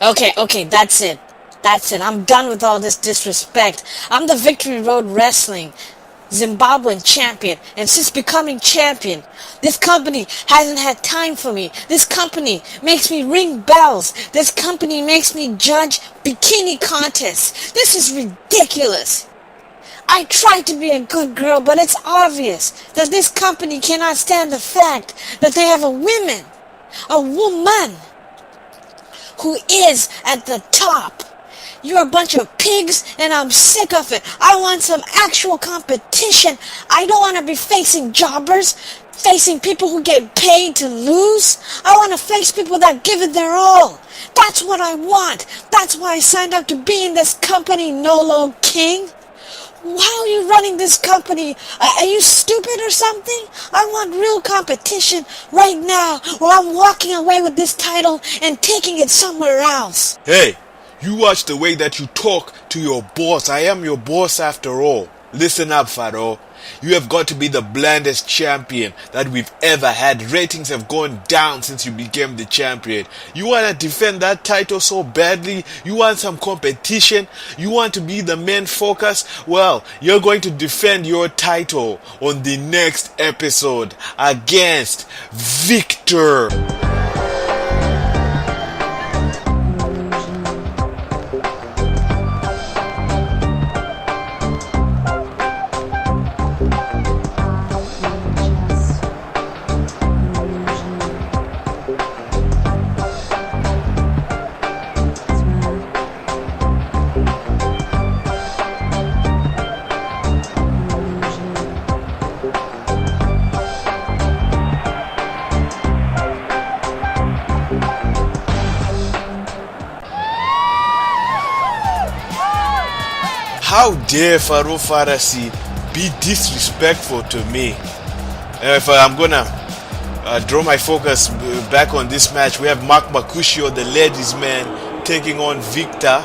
Okay, that's it. That's it. I'm done with all this disrespect. I'm the Victory Road Wrestling Zimbabwean champion, and since becoming champion, this company hasn't had time for me. This company makes me ring bells. This company makes me judge bikini contests. This is ridiculous. I tried to be a good girl, but it's obvious that this company cannot stand the fact that they have a woman, who is at the top. You're a bunch of pigs, and I'm sick of it. I want some actual competition. I don't want to be facing jobbers, facing people who get paid to lose. I want to face people that give it their all. That's what I want. That's why I signed up to be in this company, Nolo King. How are you running this company? Are you stupid or something? I want real competition right now, or I'm walking away with this title and taking it somewhere else. Hey, you watch the way that you talk to your boss. I am your boss after all. Listen up, Pharoah. You have got to be the blandest champion that we've ever had. Ratings have gone down since you became the champion. You want to defend that title so badly? You want some competition? You want to be the main focus? Well, you're going to defend your title on the next episode against Victor. How dare Pharoah Pharisee be disrespectful to me? If I'm gonna draw my focus back on this match, we have Mark Mercutio, the ladies man, taking on Victor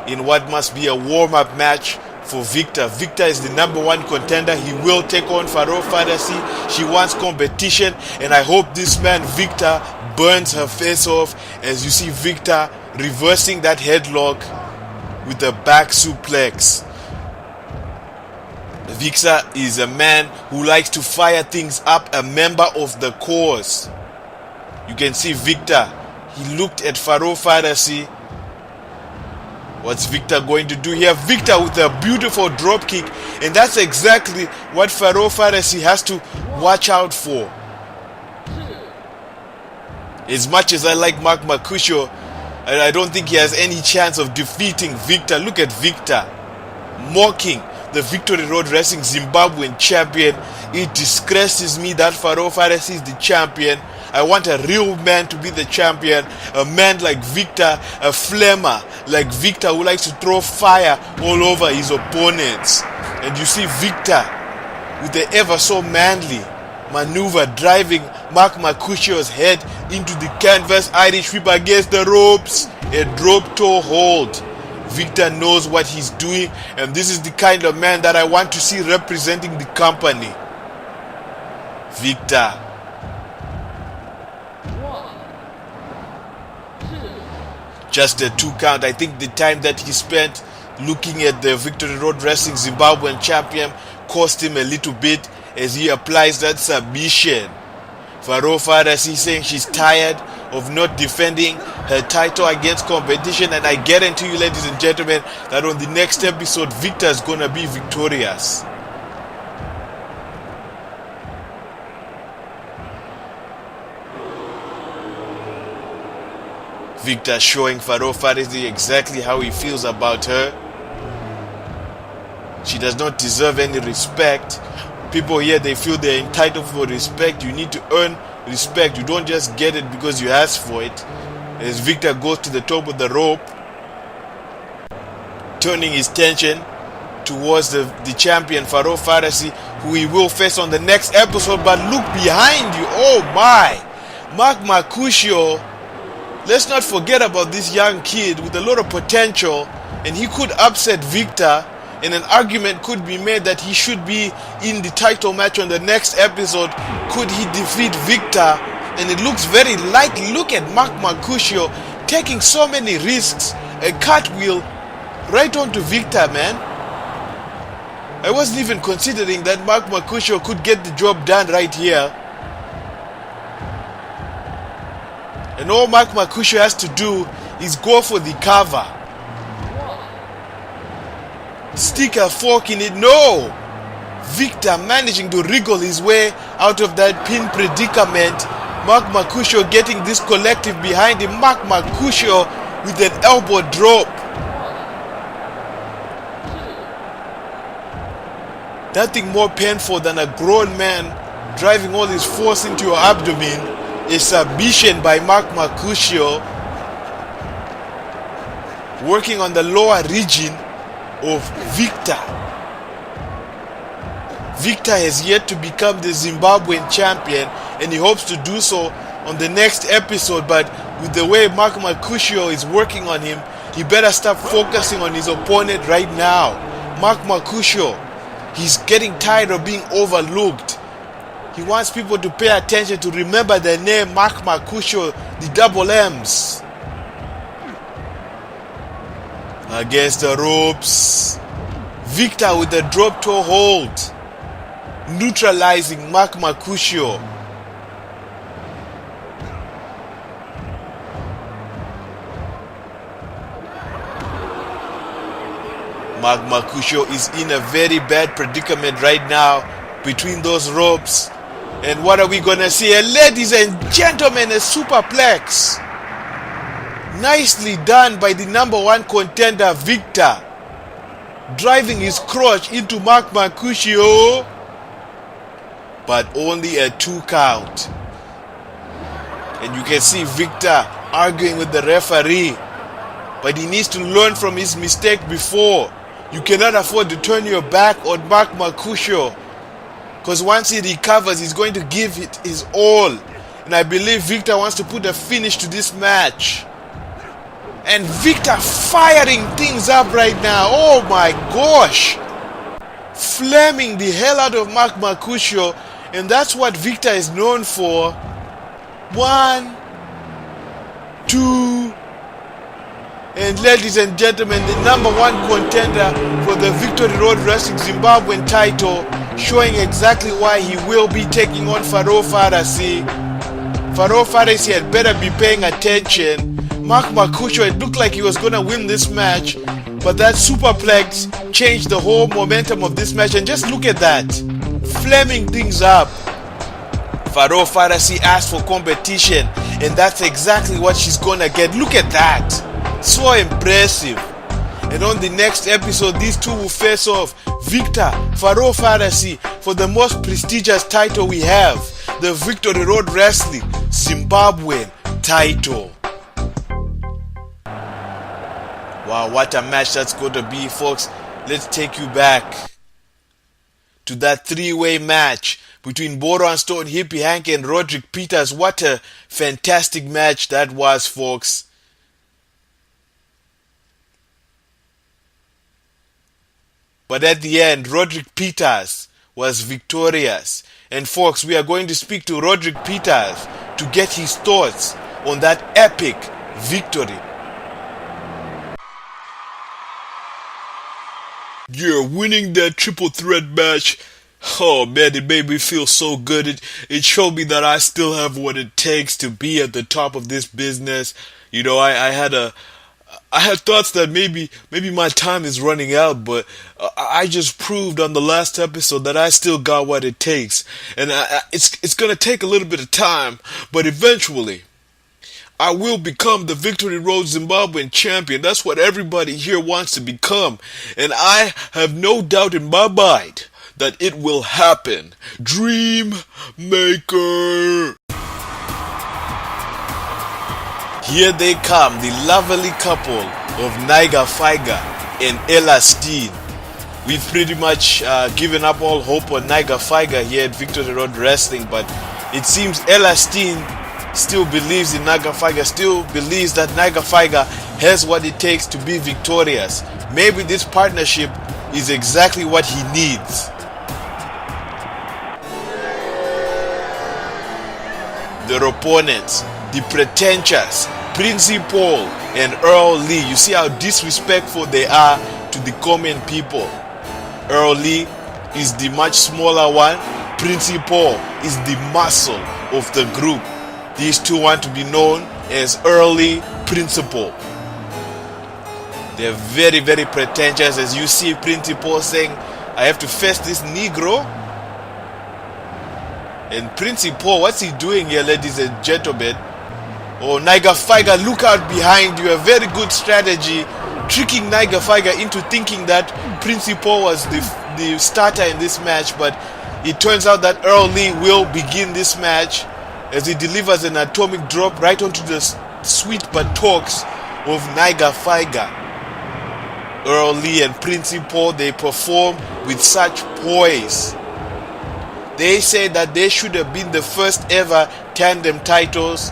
in what must be a warm-up match for Victor. Victor is the number one contender. He will take on Pharoah Pharisee. She wants competition, and I hope this man Victor burns her face off as you see Victor reversing that headlock with a back suplex. Victor is a man who likes to fire things up, a member of the cause. You can see Victor, he looked at Pharoah Pharisee. What's Victor going to do here? Victor with a beautiful drop kick, and that's exactly what Pharoah Pharisee has to watch out for. As much as I like Mark Mercutio, I don't think he has any chance of defeating Victor. Look at Victor mocking the Victory Road Wrestling Zimbabwean champion. It disgraces me that Pharoah Pharisee is the champion. I want a real man to be the champion. A man like Victor, a flamer like Victor who likes to throw fire all over his opponents. And you see Victor with the ever so manly maneuver driving Mark Mercutio's head into the canvas, Irish whip against the ropes, a drop toe hold. Victor knows what he's doing, and this is the kind of man that I want to see representing the company. Victor. 1, 2. Just a 2 count. I think the time that he spent looking at the Victory Road Wrestling Zimbabwean champion cost him a little bit as he applies that submission. Pharoah Pharisee saying she's tired of not defending her title against competition, and I guarantee you, ladies and gentlemen, that on the next episode Victor is gonna be victorious. Victor showing Pharoah Pharisee exactly how he feels about her. She does not deserve any respect. People here, they feel they're entitled for respect. You need to earn respect. You don't just get it because you ask for it. As Victor goes to the top of the rope, turning his attention towards the champion Pharoah Pharisee, who he will face on the next episode. But look behind you. Oh my! Mark Mercutio. Let's not forget about this young kid with a lot of potential, and he could upset Victor, and an argument could be made that he should be in the title match on the next episode. Could he defeat Victor? And it looks very likely. Look at Mark Mercutio taking so many risks. A cartwheel right onto Victor, man. I wasn't even considering that Mark Mercutio could get the job done right here. And all Mark Mercutio has to do is go for the cover. Stick a fork in it. No! Victor managing to wriggle his way out of that pin predicament. Mark Mercutio getting this collective behind him. Mark Mercutio with an elbow drop. Nothing more painful than a grown man driving all his force into your abdomen. A submission by Mark Mercutio, working on the lower region of Victor. Victor has yet to become the Zimbabwean champion, and he hopes to do so on the next episode, but with the way Mark Mercutio is working on him, he better stop focusing on his opponent right now. Mark Mercutio, he's getting tired of being overlooked. He wants people to pay attention, to remember the name Mark Mercutio, the double M's. Against the ropes. Victor with the drop toe hold, neutralizing Mark Mercutio. Mark Mercutio is in a very bad predicament right now between those ropes. And what are we gonna see? Ladies and gentlemen, a superplex. Nicely done by the number one contender, Victor. Driving his crotch into Mark Mercutio. But only a 2 count. And you can see Victor arguing with the referee. But he needs to learn from his mistake before. You cannot afford to turn your back on Mark Mercutio, because once he recovers, he's going to give it his all. And I believe Victor wants to put a finish to this match. And Victor firing things up right now. Oh my gosh. Flaming the hell out of Mark Mercutio. And that's what Victor is known for. 1, 2. And ladies and gentlemen, the number one contender for the Victory Road Wrestling Zimbabwean title, showing exactly why he will be taking on Pharoah Pharisee. Pharoah Pharisee had better be paying attention. Mark Mercutio, it looked like he was going to win this match, but that superplex changed the whole momentum of this match. And just look at that, flaming things up. Pharoah Pharisee asked for competition, and that's exactly what she's going to get. Look at that. So impressive. And on the next episode, these two will face off. Victor, Pharoah Pharisee, for the most prestigious title we have, the Victory Road Wrestling Zimbabwean title. Wow, what a match that's going to be, folks. Let's take you back to that 3-way match between Boron Stone, Hippie Hank, and Roderick Peters. What a fantastic match that was, folks. But at the end, Roderick Peters was victorious. And folks, we are going to speak to Roderick Peters to get his thoughts on that epic victory. Yeah, winning that triple threat match, oh man, it made me feel so good. It showed me that I still have what it takes to be at the top of this business. You know, I had thoughts that maybe my time is running out, but I just proved on the last episode that I still got what it takes. And it's going to take a little bit of time, but eventually I will become the Victory Road Zimbabwean champion. That's what everybody here wants to become. And I have no doubt in my mind that it will happen. Dream Maker. Here they come, the lovely couple of Niger Figer and Ella Steen. We've pretty much given up all hope on Niger Figer here at Victory Road Wrestling, but it seems Ella Steen still believes in Niger Figer, still believes that Niger Figer has what it takes to be victorious. Maybe this partnership is exactly what he needs. Their opponents, the pretentious Principal and Earl Lee. You see how disrespectful they are to the common people. Earl Lee is the much smaller one. Principal is the muscle of the group. These two want to be known as Early Principal. They're very, very pretentious. As you see Principal saying, I have to face this Negro. And Principal, what's he doing here, ladies and gentlemen? Oh, Niger Figer, look out behind you. A very good strategy, tricking Niger Figer into thinking that Principal was the starter in this match. But it turns out that Earl Lee will begin this match as he delivers an atomic drop right onto the sweet buttocks of Niger Figer. Earl Lee and Principal, they perform with such poise. They say that they should have been the first ever tandem titles.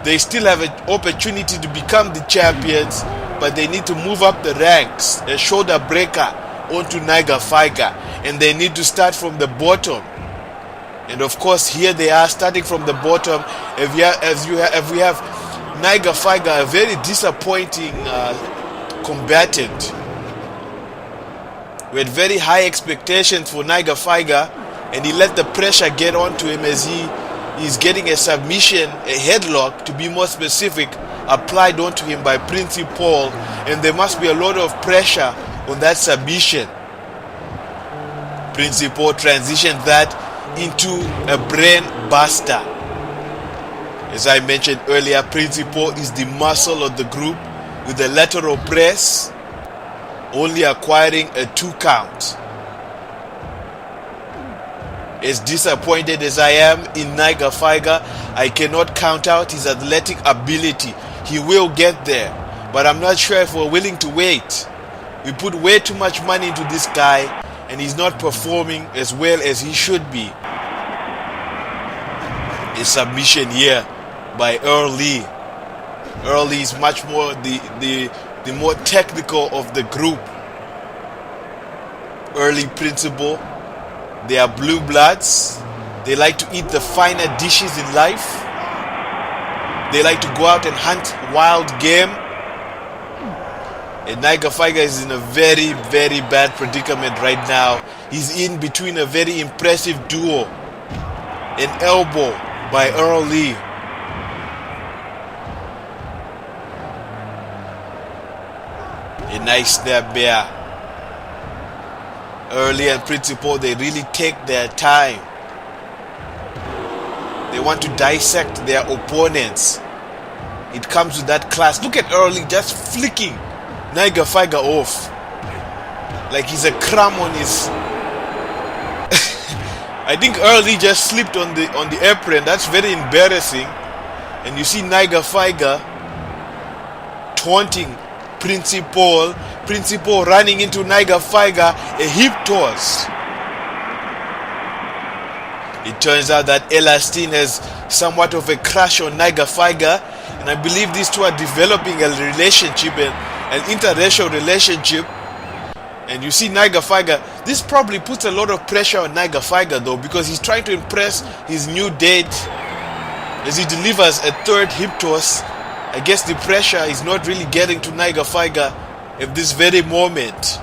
They still have an opportunity to become the champions, but they need to move up the ranks, a shoulder breaker onto Niger Figer, and they need to start from the bottom. And of course, here they are starting from the bottom. If we have Niger Figer, a very disappointing combatant. We had very high expectations for Niger Figer, and he let the pressure get onto him as he is getting a submission, a headlock to be more specific, applied onto him by Principal, and there must be a lot of pressure on that submission. Principal transitioned that into a brain buster. As I mentioned earlier, Principal is the muscle of the group with the lateral press, only acquiring a 2 count. As disappointed as I am in Niger Figer, I cannot count out his athletic ability. He will get there, but I'm not sure if we're willing to wait. We put way too much money into this guy, and he's not performing as well as he should be. A submission here by Earl Lee. Earl Lee is much more the more technical of the group. Early Principal, they are blue bloods. They like to eat the finer dishes in life. They like to go out and hunt wild game. And Niger Figer is in a very, very bad predicament right now. He's in between a very impressive duo. An elbow by Earl Lee. A nice snap there. Early and Principal, they really take their time. They want to dissect their opponents. It comes with that class. Look at Early just flicking Niger Figer off like he's a crumb on his I think Early just slipped on the apron. That's very embarrassing. And you see Niger Figer taunting Principal running into Niger Figer, a hip toss. It turns out that Elastin has somewhat of a crush on Niger Figer, and I believe these two are developing a relationship, an interracial relationship. And you see Niger Figer, this probably puts a lot of pressure on Niger Figer though, because he's trying to impress his new date as he delivers a third hip toss. I guess the pressure is not really getting to Niger Figer at this very moment.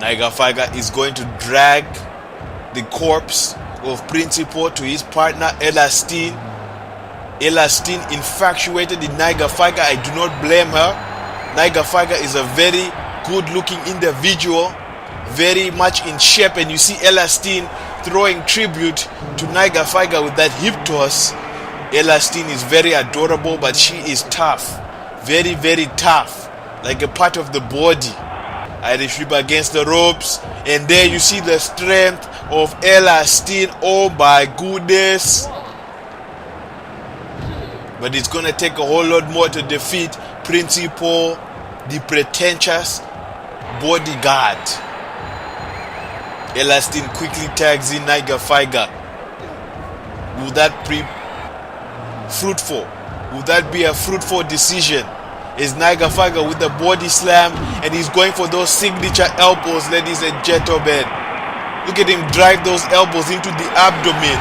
Niger Figer is going to drag the corpse of Principal to his partner Elastin. Elastin infatuated in Niger Figer. I do not blame her. Niger Figer is a very good looking individual, very much in shape, and you see Elastin throwing tribute to Niger Figer with that hip toss. Elastin is very adorable, but she is tough, very, very tough, like a part of the body. Irish whip against the ropes, and there you see the strength of Elastin. Oh my goodness. But it's gonna take a whole lot more to defeat Principal, the pretentious bodyguard. Elastin quickly tags in Niger Figer. Will that be fruitful? Will that be a fruitful decision? Is Niger Figer with the body slam, and he's going for those signature elbows, ladies and gentlemen. Look at him drive those elbows into the abdomen.